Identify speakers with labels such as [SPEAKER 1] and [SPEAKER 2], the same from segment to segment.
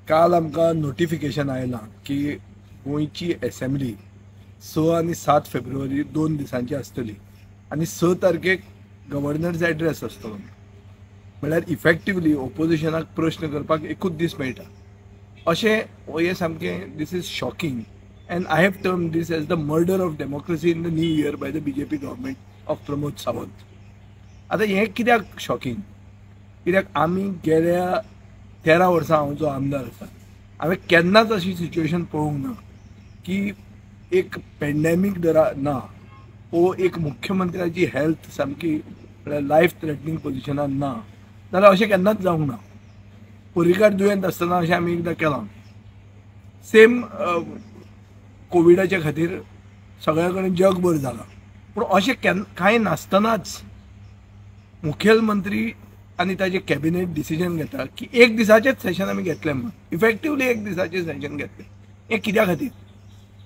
[SPEAKER 1] काल आमकां नोटिफिकेशन आयलां की गोंयची असेंब्ली 6 आनी 7 फेब्रुवारी 2 दिसांची आसतली आनी 6 तारखेक गव्हर्नर्स एड्रेस आसतलो. म्हळ्यार इफेक्टिवली ओपोजिशनाक प्रश्न करपाक एकूच दीस मेळटा अशें. हे सामकें this is shocking and I have term these as the murder of democracy in the new year by the BJP government of Pramod Sawant. आतां हें कित्याक शॉकिंग? कित्याक आमी गेल्या 13 वर्सां हांव जो आमदार आसा हांवें केन्नाच अशी सिच्युएशन पळोवंक ना की एक पेंडेमीक ना वो एक मुख्यमंत्र्याची हेल्थ सामकी लायफ थ्रेटनींग पोजिशनान ना जाल्यार अशें केन्नाच जावंक ना. पर्रीकार दुयेंत आसतना अशें आमी एकदां केलां. सेम कोविडाच्या खातीर सगळ्या कडेन जगभर जालां. पूण अशें कांय नासतनाच मुखेलमंत्री आनी ताजे कॅबिनेट डिसिजन घेता की एक दिसाचेच सेशन आमी घेतलें म्हणून. इफेक्टिवली एक दिसाचें सेशन घेतलें. हें कित्या खातीर?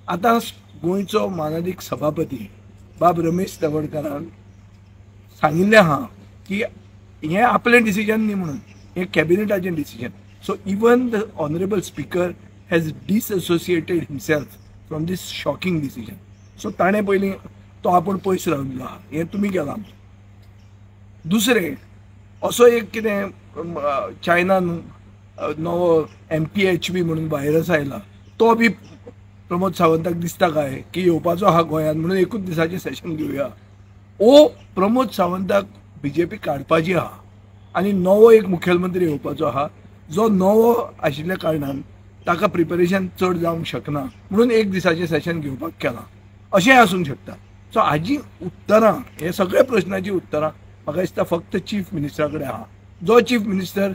[SPEAKER 1] आतां गोंयचो माननीय सभापती बाब रमेश तवडकरान सांगिल्लें आहा की हें आपलें डिसिजन न्ही म्हणून, हें कॅबिनेटाचें decision. So even the honourable speaker has disassociated himself from these shocking decision. So ताणें पयलीं तो आपूण पयस राविल्लो आहा, हें तुमी केलां. दुसरें असो एक कितें चायनान नवो MPHB म्हणून व्हायरस आयला, तो बी प्रमोद सावंताक दिसता काय की येवपाचो आहा गोंयांत म्हणून एकूच दिसाचें सेशन घेवया? ओ प्रमोद सावंताक BJP काडपाची आहा आनी नवो एक मुखेलमंत्री येवपाचो आहा जो नवो आशिल्ल्या कारणान ताका प्रिपरेशन चड जावंक शकना म्हणून एक दिसाचें सेशन घेवपाक केलां, अशेंय आसूंक शकता. सो हाजी उत्तरां, हे सगळे प्रश्नाची उत्तरां म्हाका दिसता फक्त चीफ मिनिस्टरा कडेन आहा. जो चीफ मिनिस्टर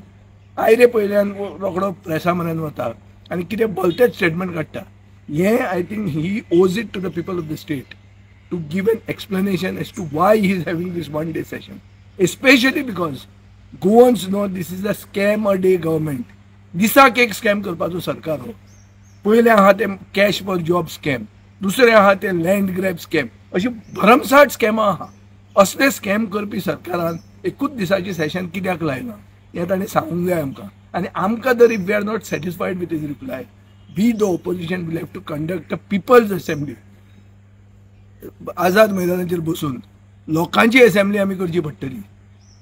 [SPEAKER 1] आयरे पयल्यान रोखडो प्रेसा म्हऱ्यान वता आनी कितें भलतेच स्टेटमेंट काडटा. हें I think he owes it to the people of the state to give an explanation as to why he is having this one day session, especially because Goans know this is a scam a day government. दिसाक एक scam करपाचो सरकार हो. पयलें आहा तें cash for job scam, दुसरें आहा तें लँड ग्रॅब स्कॅम, अशी भरमसाट स्कॅमां आहा. असले स्कॅम करपी सरकारान एकूच दिसाचें सेशन कित्याक लायलां हें ताणें सांगूंक जाय आमकां. आनी आमकां जर if we are not satisfied with his reply, we the opposition will have to conduct a people's assembly. Azad मैदानाचेर बसून लोकांची असेंब्ली आमी करची पडटली.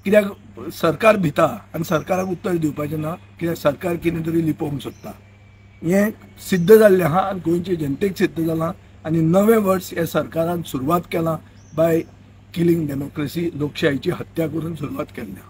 [SPEAKER 1] कित्याक सरकार भिता आनी सरकाराक उत्तर दिवपाचें ना, कित्याक सरकार कितें तरी लिपोवंक सोदता. हें सिद्ध जाल्लें आहा आनी गोंयचे जनतेक सिद्ध जालां. आनी नवें वर्स ह्या सरकारान सुरवात केलां बाय किलिंग डेमोक्रेसी, लोकशायेची हत्या करून सुरवात केल्या.